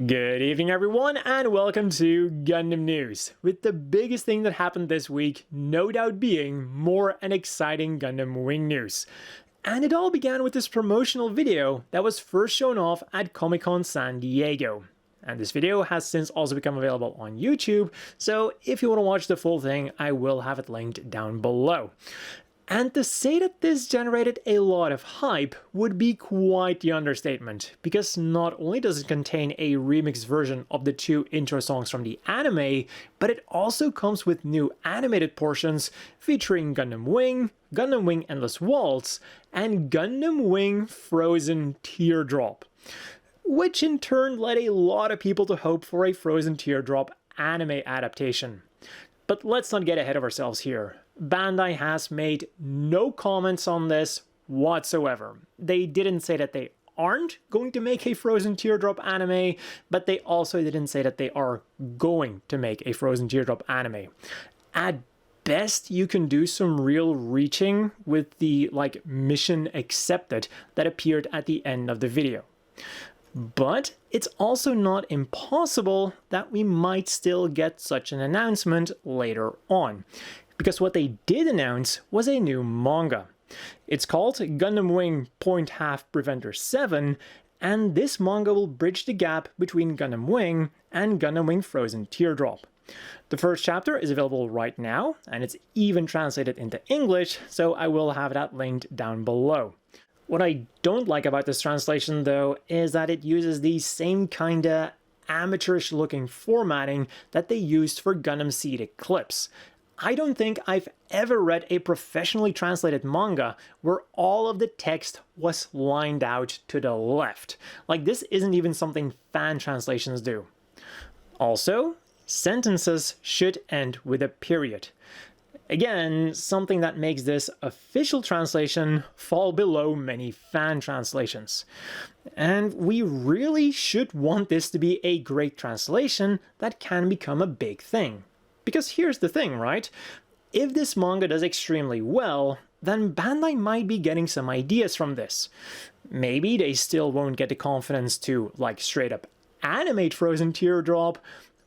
Good evening everyone and welcome to Gundam News, with the biggest thing that happened this week no doubt being more and exciting Gundam Wing news. And it all began with this promotional video that was first shown off at Comic-Con San Diego. And this video has since also become available on YouTube, so if you want to watch the full thing, I will have it linked down below. And to say that this generated a lot of hype would be quite the understatement, because not only does it contain a remixed version of the two intro songs from the anime, but it also comes with new animated portions featuring Gundam Wing Endless Waltz, and Gundam Wing Frozen Teardrop, which in turn led a lot of people to hope for a Frozen Teardrop anime adaptation. But let's not get ahead of ourselves here. Bandai has made no comments on this whatsoever. They didn't say that they aren't going to make a Frozen Teardrop anime, but they also didn't say that they are going to make a Frozen Teardrop anime. At best, you can do some real reaching with the mission accepted that appeared at the end of the video. But it's also not impossible that we might still get such an announcement later on, because what they did announce was a new manga. It's called Gundam Wing Point Half Preventer 7, and this manga will bridge the gap between Gundam Wing and Gundam Wing Frozen Teardrop. The first chapter is available right now, and it's even translated into English, so I will have that linked down below. What I don't like about this translation, though, is that it uses the same kinda amateurish looking formatting that they used for Gundam Seed Eclipse. I don't think I've ever read a professionally translated manga where all of the text was lined out to the left. This isn't even something fan translations do. Also, sentences should end with a period. Again, something that makes this official translation fall below many fan translations. And we really should want this to be a great translation that can become a big thing. Because here's the thing, right? If this manga does extremely well, then Bandai might be getting some ideas from this. Maybe they still won't get the confidence to, straight up animate Frozen Teardrop,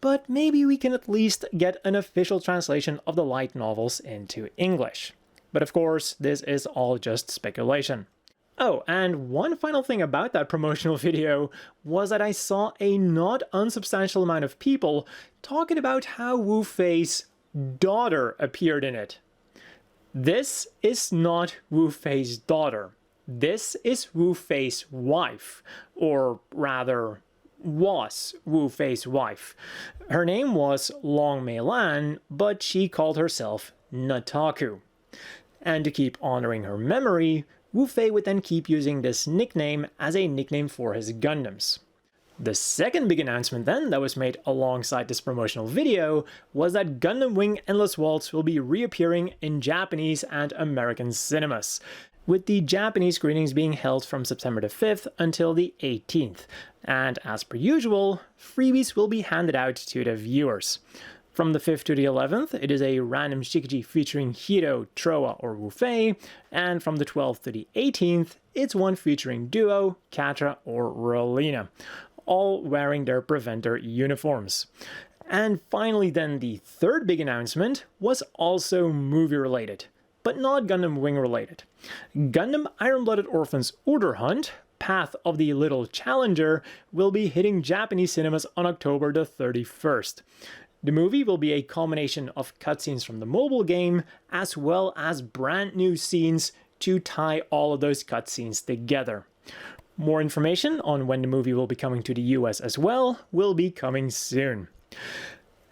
but maybe we can at least get an official translation of the light novels into English. But of course, this is all just speculation. Oh, and one final thing about that promotional video was that I saw a not unsubstantial amount of people talking about how Wu Fei's daughter appeared in it. This is not Wu Fei's daughter. This is Wu Fei's wife, or rather, was Wu Fei's wife. Her name was Long Mei Lan, but she called herself Nataku. And to keep honoring her memory, Wu Fei would then keep using this nickname as a nickname for his Gundams. The second big announcement then that was made alongside this promotional video was that Gundam Wing Endless Waltz will be reappearing in Japanese and American cinemas, with the Japanese screenings being held from September the 5th until the 18th. And as per usual, freebies will be handed out to the viewers. From the 5th to the 11th, it is a random Shikiji featuring Hiro, Trowa, or Wu Fei, and from the 12th to the 18th, it's one featuring Duo, Catra, or Relina, all wearing their Preventer uniforms. And finally then, the third big announcement was also movie-related, but not Gundam Wing-related. Gundam Iron-Blooded Orphans Order Hunt, Path of the Little Challenger, will be hitting Japanese cinemas on October the 31st. The movie will be a combination of cutscenes from the mobile game, as well as brand new scenes to tie all of those cutscenes together. More information on when the movie will be coming to the US as well will be coming soon.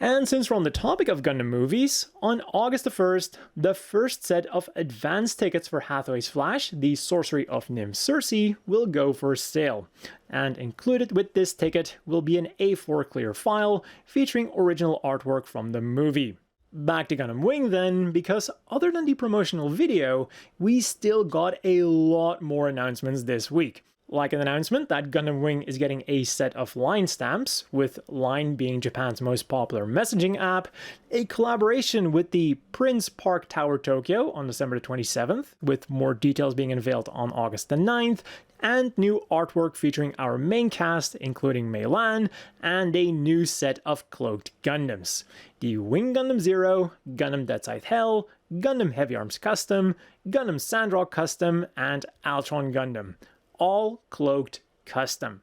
And since we're on the topic of Gundam movies, on August the 1st, the first set of advance tickets for Hathaway's Flash, The Sorcery of Nym Cersei, will go for sale. And included with this ticket will be an A4 clear file featuring original artwork from the movie. Back to Gundam Wing then, because other than the promotional video, we still got a lot more announcements this week. like an announcement that Gundam Wing is getting a set of Line stamps, with Line being Japan's most popular messaging app, a collaboration with the Prince Park Tower Tokyo on December 27th, with more details being unveiled on August the 9th, and new artwork featuring our main cast, including Nyaan, and a new set of cloaked Gundams. The Wing Gundam Zero, Gundam Dead Scythe Hell, Gundam Heavy Arms Custom, Gundam Sandrock Custom, and Altron Gundam. All cloaked custom.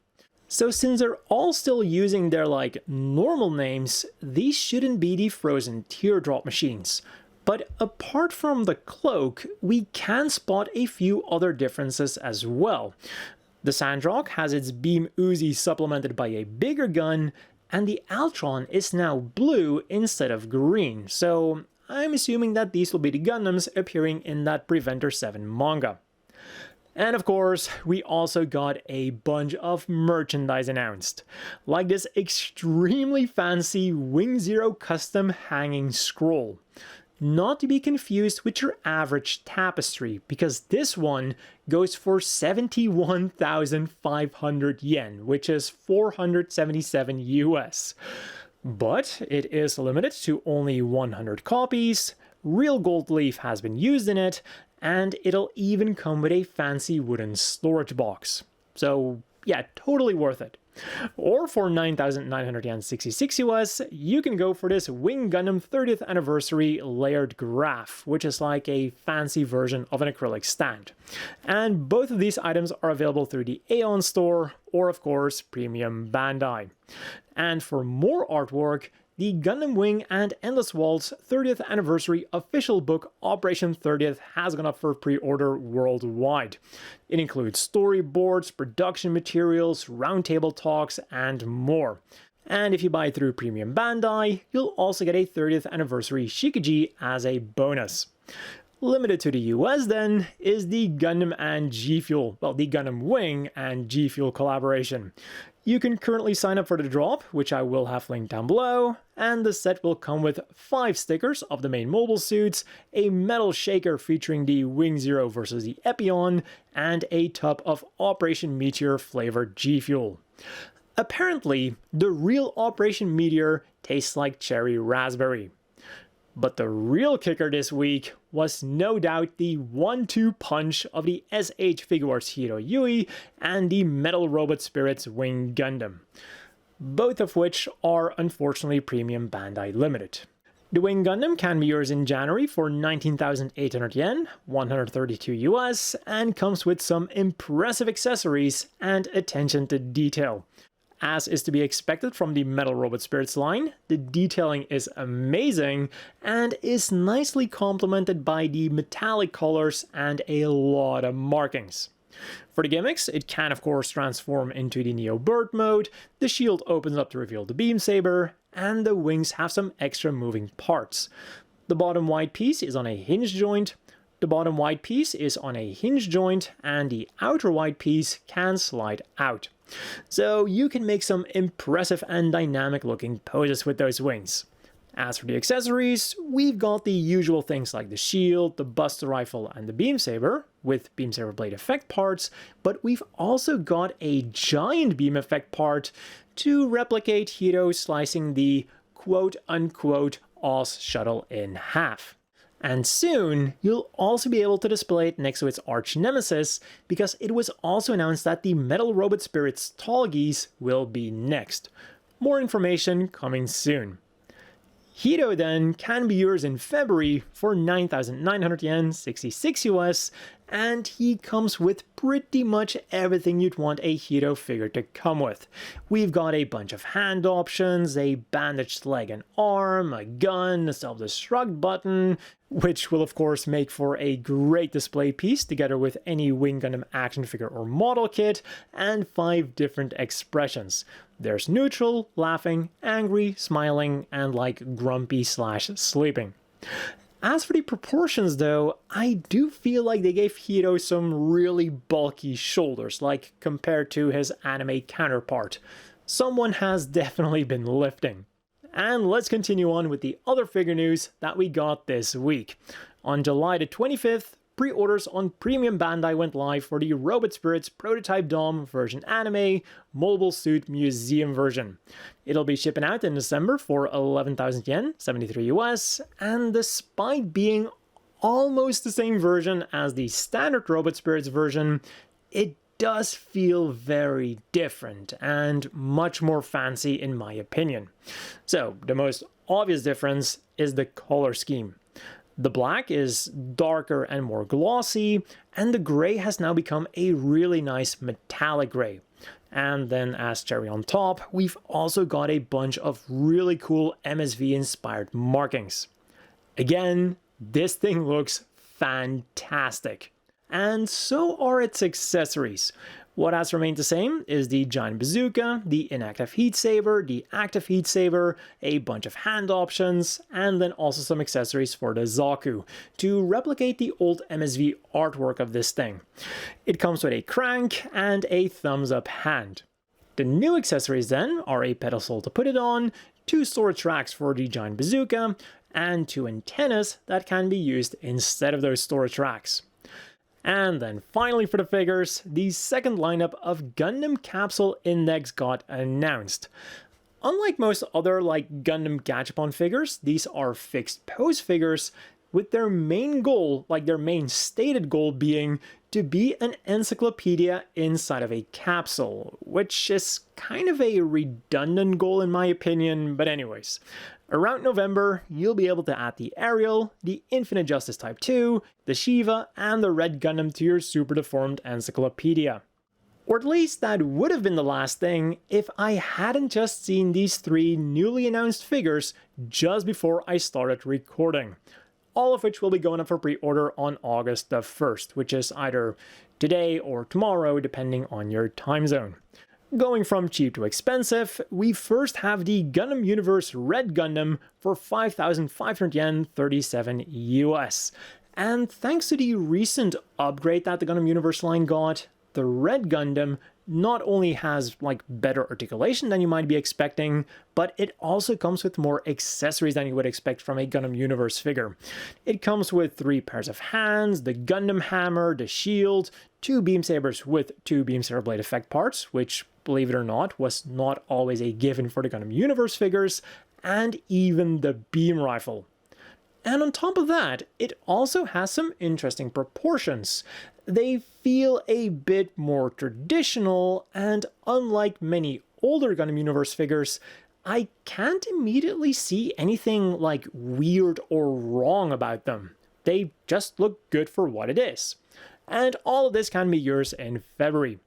So since they're all still using their normal names, these shouldn't be the frozen Teardrop machines. But apart from the cloak, we can spot a few other differences as well. The Sandrock has its beam Uzi supplemented by a bigger gun, and the Altron is now blue instead of green, so I'm assuming that these will be the Gundams appearing in that Preventer 7 manga. And of course, we also got a bunch of merchandise announced, like this extremely fancy Wing Zero custom hanging scroll. Not to be confused with your average tapestry, because this one goes for 71,500 yen, which is 477 US. But it is limited to only 100 copies, real gold leaf has been used in it, and it'll even come with a fancy wooden storage box. So yeah, totally worth it. Or for 9,966 US, you can go for this Wing Gundam 30th Anniversary Layered Graph, which is like a fancy version of an acrylic stand. And both of these items are available through the Aeon store, or of course, Premium Bandai. And for more artwork, the Gundam Wing and Endless Waltz 30th Anniversary official book Operation 30th has gone up for pre-order worldwide. It includes storyboards, production materials, roundtable talks, and more. And if you buy through Premium Bandai, you'll also get a 30th Anniversary Shikiji as a bonus. Limited to the US then is the Gundam and G Fuel, well, the Gundam Wing and G Fuel collaboration. You can currently sign up for the drop, which I will have linked down below, and the set will come with 5 stickers of the main mobile suits, a metal shaker featuring the Wing Zero versus the Epion, and a tub of Operation Meteor flavored G Fuel. Apparently, the real Operation Meteor tastes like cherry raspberry. But the real kicker this week was no doubt the 1-2 punch of the SH Figuarts Heero Yuy and the Metal Robot Spirits Wing Gundam, both of which are unfortunately Premium Bandai limited. The Wing Gundam can be yours in January for 19,800 yen, 132 US, and comes with some impressive accessories and attention to detail. As is to be expected from the Metal Robot Spirits line, the detailing is amazing and is nicely complemented by the metallic colors and a lot of markings. For the gimmicks, it can of course transform into the Neo Bird mode, the shield opens up to reveal the beam saber, and the wings have some extra moving parts. The bottom wide piece is on a hinge joint, and the outer wide piece can slide out. So you can make some impressive and dynamic looking poses with those wings. As for the accessories, we've got the usual things like the shield, the Buster Rifle, and the Beam Saber, with Beam Saber blade effect parts, but we've also got a giant beam effect part to replicate Heero slicing the quote-unquote Oz shuttle in half. And soon, you'll also be able to display it next to its arch nemesis, because it was also announced that the Metal Robot Spirits Tallgeese will be next. More information coming soon. Heero then can be yours in February for 9,900 yen, 66 US, and he comes with pretty much everything you'd want a Heero figure to come with. We've got a bunch of hand options, a bandaged leg and arm, a gun, a self-destruct button, which will of course make for a great display piece together with any Wing Gundam action figure or model kit, and 5 different expressions. There's neutral, laughing, angry, smiling, and grumpy/sleeping. As for the proportions though, I do feel like they gave Heero some really bulky shoulders, compared to his anime counterpart. Someone has definitely been lifting. And let's continue on with the other figure news that we got this week. On July the 25th, pre-orders on Premium Bandai went live for the Robot Spirits Prototype Dom version anime Mobile Suit Museum version. It'll be shipping out in December for 11,000 yen, 73 US, and despite being almost the same version as the standard Robot Spirits version, it does feel very different and much more fancy in my opinion. So the most obvious difference is the color scheme. The black is darker and more glossy, and the gray has now become a really nice metallic gray. And then as cherry on top, we've also got a bunch of really cool MSV inspired markings. Again, this thing looks fantastic. And so are its accessories. What has remained the same is the giant bazooka, the inactive heat saber, the active heat saber, a bunch of hand options, and then also some accessories for the Zaku to replicate the old MSV artwork of this thing. It comes with a crank and a thumbs up hand. The new accessories then are a pedestal to put it on, 2 storage racks for the giant bazooka, and 2 antennas that can be used instead of those storage racks. And then finally for the figures, the second lineup of Gundam Capsule Index got announced. Unlike most other Gundam Gachapon figures, these are fixed pose figures with their main goal, their main stated goal being to be an encyclopedia inside of a capsule, which is kind of a redundant goal in my opinion, but anyways. Around November, you'll be able to add the Ariel, the Infinite Justice Type 2, the Shiva, and the Red Gundam to your super deformed encyclopedia. Or at least that would have been the last thing if I hadn't just seen these 3 newly announced figures just before I started recording. All of which will be going up for pre-order on August the 1st, which is either today or tomorrow depending on your time zone. Going from cheap to expensive, we first have the Gundam Universe Red Gundam for 5,500 yen, 37 US. And thanks to the recent upgrade that the Gundam Universe line got, the Red Gundam not only has better articulation than you might be expecting, but it also comes with more accessories than you would expect from a Gundam Universe figure. It comes with 3 pairs of hands, the Gundam hammer, the shield, 2 beam sabers with 2 beam saber blade effect parts, which, believe it or not, was not always a given for the Gundam Universe figures, and even the beam rifle. And on top of that, it also has some interesting proportions. They feel a bit more traditional, and unlike many older Gundam Universe figures, I can't immediately see anything weird or wrong about them. They just look good for what it is. And all of this can be yours in February.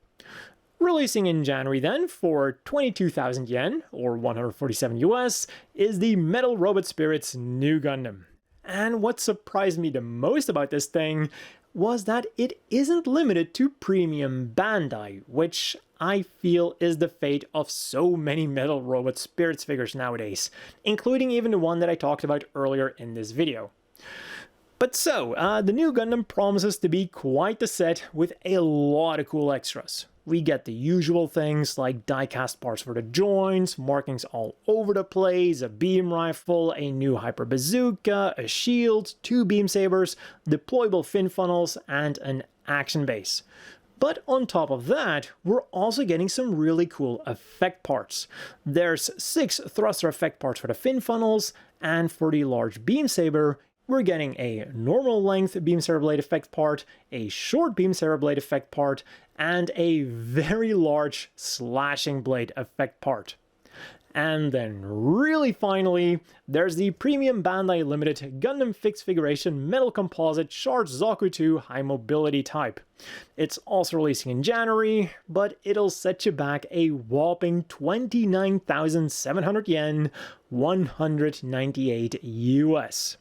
Releasing in January then for 22,000 yen, or 147 US, is the Metal Robot Spirits New Gundam. And what surprised me the most about this thing was that it isn't limited to Premium Bandai, which I feel is the fate of so many Metal Robot Spirits figures nowadays, including even the one that I talked about earlier in this video. But so, the new Gundam promises to be quite the set with a lot of cool extras. We get the usual things like die-cast parts for the joints, markings all over the place, a beam rifle, a new hyper bazooka, a shield, 2 beam sabers, deployable fin funnels, and an action base. But on top of that, we're also getting some really cool effect parts. There's 6 thruster effect parts for the fin funnels, and for the large beam saber, we're getting a normal length beam saber blade effect part, a short beam saber blade effect part, and a very large slashing blade effect part. And then really finally, there's the Premium Bandai Limited Gundam Fixed Figuration Metal Composite Char Zaku 2 High Mobility Type. It's also releasing in January, but it'll set you back a whopping 29,700 yen, 198 US.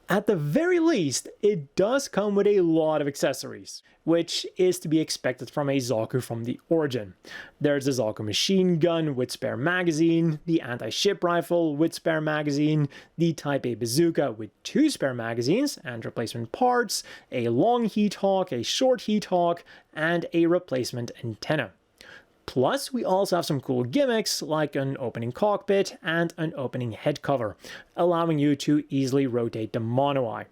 At the very least, it does come with a lot of accessories, which is to be expected from a Zaku from the origin. There's the Zaku machine gun with spare magazine, the anti-ship rifle with spare magazine, the Type A bazooka with 2 spare magazines and replacement parts, a long heat hawk, a short heat hawk, and a replacement antenna. Plus, we also have some cool gimmicks like an opening cockpit and an opening head cover, allowing you to easily rotate the mono eye.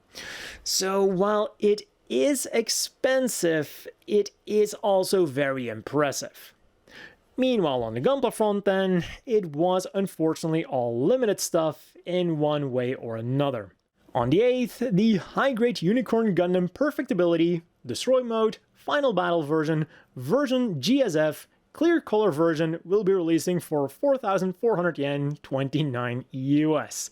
So while it is expensive, it is also very impressive. Meanwhile, on the Gunpla front then, it was unfortunately all limited stuff in one way or another. On the 8th, the high-grade Unicorn Gundam Perfectibility, Destroy Mode, Final Battle version GSF, Clear Color version will be releasing for 4,400 yen, 29 US.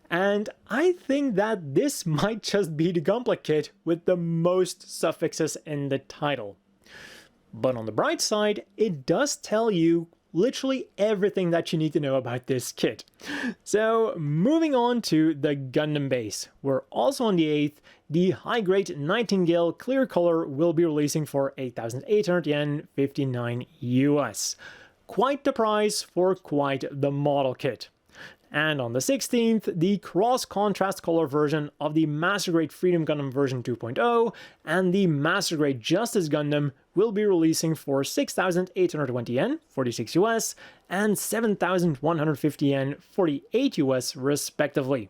And I think that this might just be the Gunpla kit with the most suffixes in the title. But on the bright side, it does tell you literally everything that you need to know about this kit. So moving on to the Gundam base, where also on the 8th, the high-grade Nightingale Clear Color will be releasing for 8,800 yen, 59 US. Quite the price for quite the model kit. And on the 16th, the cross-contrast color version of the Master Grade Freedom Gundam version 2.0 and the Master Grade Justice Gundam will be releasing for 6,820 yen, 46 US, and 7,150 yen, 48 US, respectively.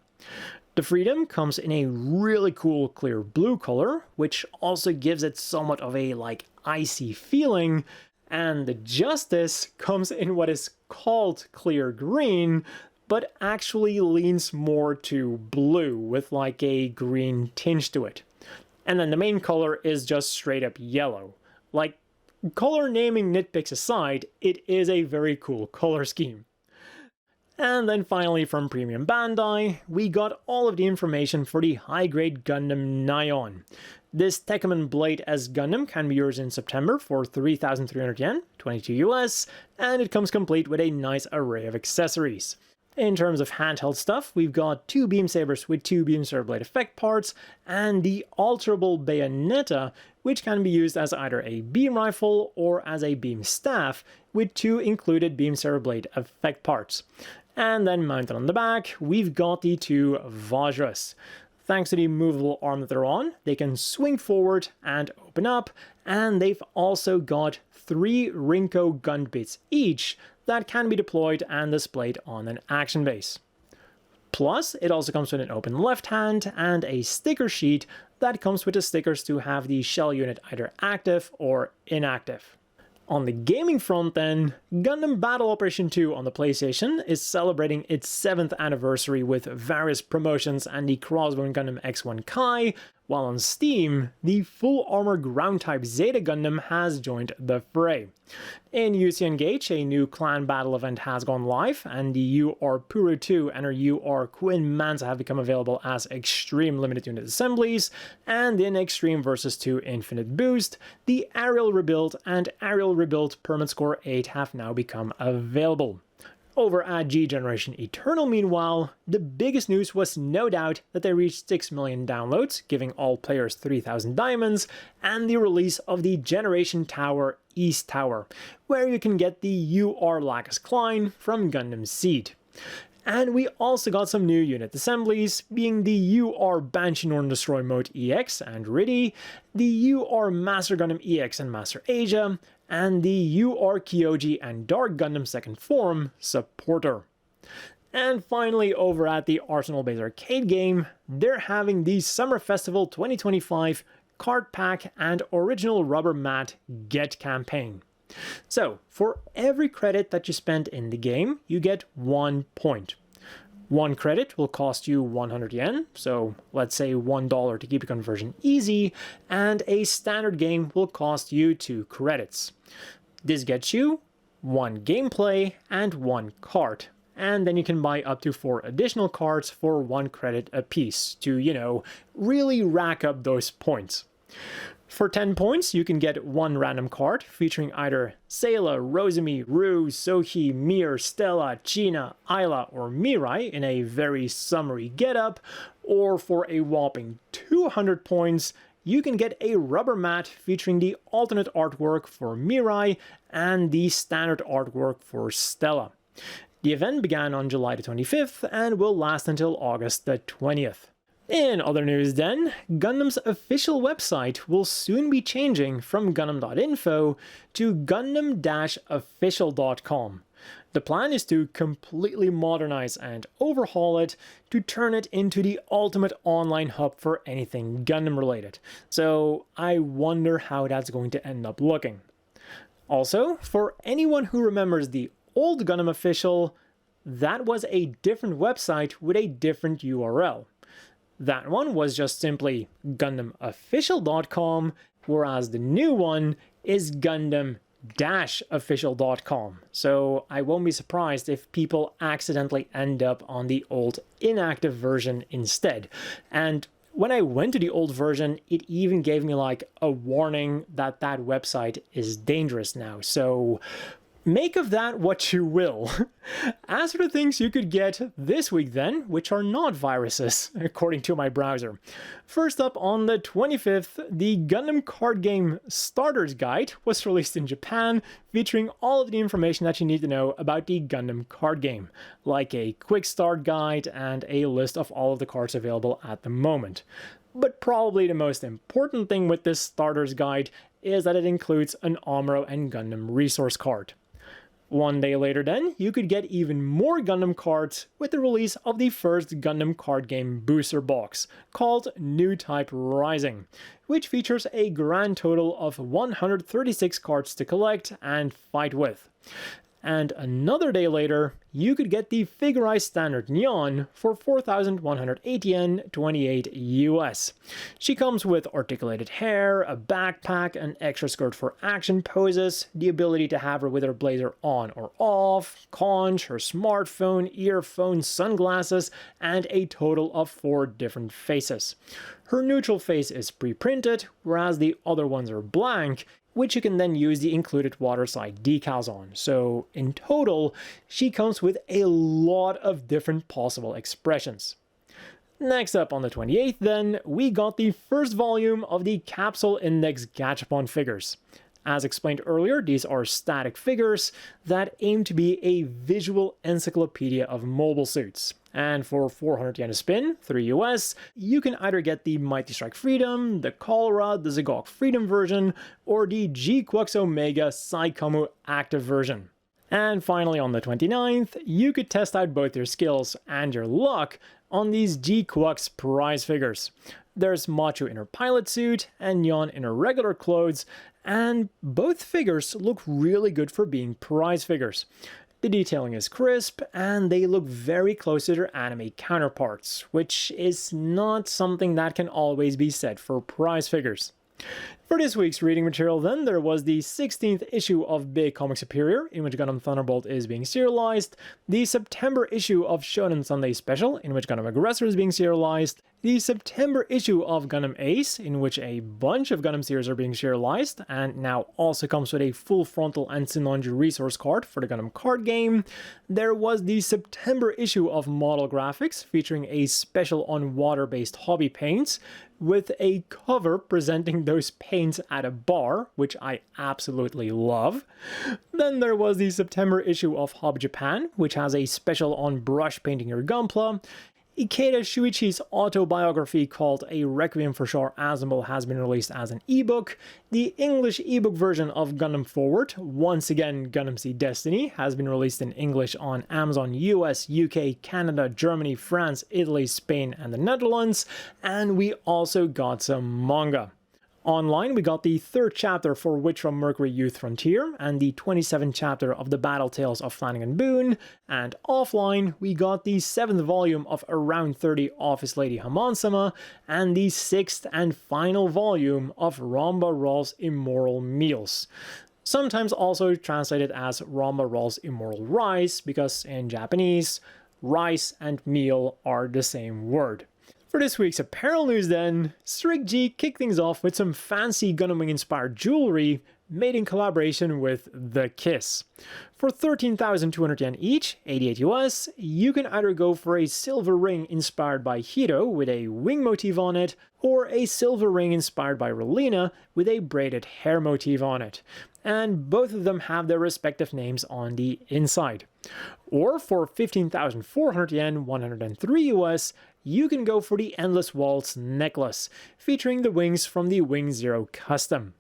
The Freedom comes in a really cool clear blue color, which also gives it somewhat of a, icy feeling, and the Justice comes in what is called clear green, but actually leans more to blue with a green tinge to it. And then the main color is just straight up yellow. Color naming nitpicks aside, it is a very cool color scheme. And then finally from Premium Bandai, we got all of the information for the high-grade Gundam Naion. This Tekkaman Blade S Gundam can be yours in September for 3,300 yen, 22 US, and it comes complete with a nice array of accessories. In terms of handheld stuff, we've got 2 beam sabers with 2 beam saber blade effect parts, and the alterable bayonetta, which can be used as either a beam rifle or as a beam staff, with 2 included beam saber blade effect parts. And then mounted on the back, we've got the 2 Vajras. Thanks to the movable arm that they're on, they can swing forward and open up, and they've also got 3 Rinko gun bits each that can be deployed and displayed on an action base. Plus, it also comes with an open left hand and a sticker sheet that comes with the stickers to have the shell unit either active or inactive. On the gaming front then, Gundam Battle Operation 2 on the PlayStation is celebrating its 7th anniversary with various promotions and the Crossbone Gundam X1 Kai, while on Steam, the full armor ground type Zeta Gundam has joined the fray. In UC Engage, a new clan battle event has gone live, and the UR Puru 2 and her UR Quinn Mansa have become available as extreme limited unit assemblies, and in Extreme vs 2 Infinite Boost, the Aerial Rebuild and Aerial Rebuild Permit Score 8 have now become available. Over at G Generation Eternal, meanwhile, the biggest news was no doubt that they reached 6 million downloads, giving all players 3,000 diamonds, and the release of the Generation Tower East Tower, where you can get the UR Lacus Klein from Gundam Seed. And we also got some new unit assemblies, being the UR Banshee Northern Destroy Mode EX and Riddy, the UR Master Gundam EX and Master Asia, and the UR Kyoji and Dark Gundam 2nd Form Supporter. And finally, over at the Arsenal Base arcade game, they're having the Summer Festival 2025 Card Pack and Original Rubber Mat Get campaign. So, for every credit that you spend in the game, you get 1 point. 1 credit will cost you 100 yen, so let's say $1 to keep the conversion easy, and a standard game will cost you 2 credits. This gets you 1 gameplay and 1 card, and then you can buy up to 4 additional cards for 1 credit apiece to, really rack up those points. For 10 points, you can get 1 random card featuring either Sayla, Rosemi, Rue, Sohi, Mir, Stella, China, Ayla, or Mirai in a very summery getup, or for a whopping 200 points, you can get a rubber mat featuring the alternate artwork for Mirai and the standard artwork for Stella. The event began on July the 25th and will last until August the 20th. In other news then, Gundam's official website will soon be changing from Gundam.info to Gundam-official.com. The plan is to completely modernize and overhaul it to turn it into the ultimate online hub for anything Gundam related. So I wonder how that's going to end up looking. Also, for anyone who remembers the old Gundam Official, that was a different website with a different URL. That one was just simply GundamOfficial.com, whereas the new one is Gundam-official.com. So I won't be surprised if people accidentally end up on the old inactive version instead. And when I went to the old version, it even gave me like a warning that that website is dangerous now. So make of that what you will. As for the things you could get this week then, which are not viruses, according to my browser. First up, on the 25th, the Gundam Card Game Starter's Guide was released in Japan, featuring all of the information that you need to know about the Gundam card game, like a quick start guide and a list of all of the cards available at the moment. But probably the most important thing with this Starter's Guide is that it includes an Amuro and Gundam resource card. One day later then, you could get even more Gundam cards with the release of the first Gundam card game booster box, called New Type Rising, which features a grand total of 136 cards to collect and fight with. And another day later, you could get the Figuarts Standard Nyaan for 4,180 yen, 28 US. She comes with articulated hair, a backpack, an extra skirt for action poses, the ability to have her with her blazer on or off, conch, her smartphone, earphones, sunglasses, and a total of 4 different faces. Her neutral face is pre-printed, whereas the other ones are blank, which you can then use the included waterside decals on. So in total, she comes with a lot of different possible expressions. Next up on the 28th then, we got the first volume of the Capsule Index Gachapon figures. As explained earlier, these are static figures that aim to be a visual encyclopedia of mobile suits. And for 400 yen a spin, 3 US, you can either get the Mighty Strike Freedom, the Cholera, the Zagok Freedom version, or the GQuuuuuX Omega Saikamu Active version. And finally on the 29th, you could test out both your skills and your luck on these GQuuuuuX prize figures. There's Macho in her pilot suit and Nyaan in her regular clothes, and both figures look really good for being prize figures. The detailing is crisp, and they look very close to their anime counterparts, which is not something that can always be said for prize figures. For this week's reading material then, there was the 16th issue of Big Comic Superior, in which Gundam Thunderbolt is being serialized, the September issue of Shonen Sunday Special, in which Gundam Aggressor is being serialized, the September issue of Gundam Ace, in which a bunch of Gundam series are being serialized, and now also comes with a full frontal and Sinanju resource card for the Gundam card game. There was the September issue of Model Graphics, featuring a special on water-based hobby paints, with a cover presenting those paints at a bar, which I absolutely love. Then there was the September issue of Hobby Japan, which has a special on brush painting your Gunpla. Ikeda Shuichi's autobiography called A Requiem for Char Aznable has been released as an ebook. The English ebook version of Gundam Forward, once again Gundam Seed Destiny, has been released in English on Amazon US, UK, Canada, Germany, France, Italy, Spain, and the Netherlands. And we also got some manga. Online, we got the 3rd chapter for Witch from Mercury Youth Frontier, and the 27th chapter of the Battle Tales of Flanagan Boone, and offline, we got the 7th volume of Around 30 Office Lady Hamansama, and the 6th and final volume of Ramba Rawl's Immoral Meals. Sometimes also translated as Ramba Rawl's Immoral Rice, because in Japanese, rice and meal are the same word. For this week's apparel news then, Strict G kicked things off with some fancy Gundam Wing inspired jewelry made in collaboration with The Kiss. For 13,200 yen each, 88 US, you can either go for a silver ring inspired by Hiro with a wing motif on it, or a silver ring inspired by Relina with a braided hair motif on it. And both of them have their respective names on the inside. Or for 15,400 yen, 103 US, you can go for the Endless Waltz necklace, featuring the wings from the Wing Zero custom.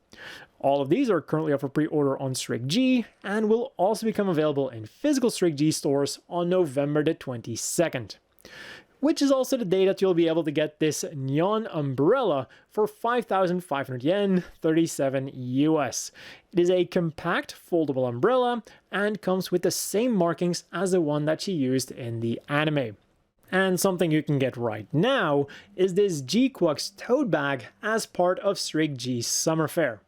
All of these are currently up for pre-order on Strict G and will also become available in physical Strict G stores on November the 22nd. Which is also the day that you'll be able to get this Nyaan umbrella for 5,500 yen, 37 US. It is a compact foldable umbrella and comes with the same markings as the one that she used in the anime. And something you can get right now is this GQuuuuuX tote bag as part of Strict G's summer fair.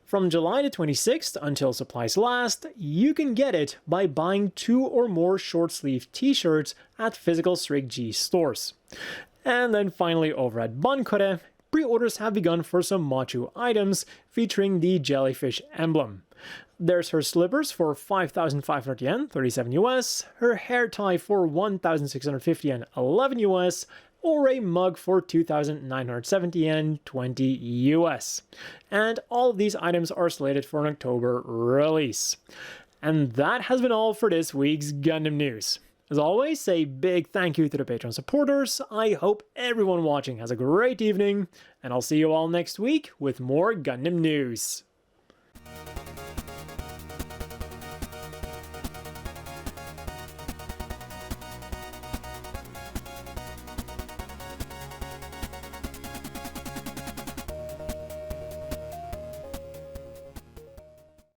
From July the 26th until supplies last, you can get it by buying 2 or more short sleeve t-shirts at physical Strict G stores. And then finally over at Bankore, pre-orders have begun for some Machu items featuring the jellyfish emblem. There's her slippers for 5,500 yen, 37 US, her hair tie for 1,650 yen, 11 US, or a mug for 2,970 yen, 20 US. And all of these items are slated for an October release. And that has been all for this week's Gundam News. As always, a big thank you to the Patreon supporters. I hope everyone watching has a great evening, and I'll see you all next week with more Gundam News.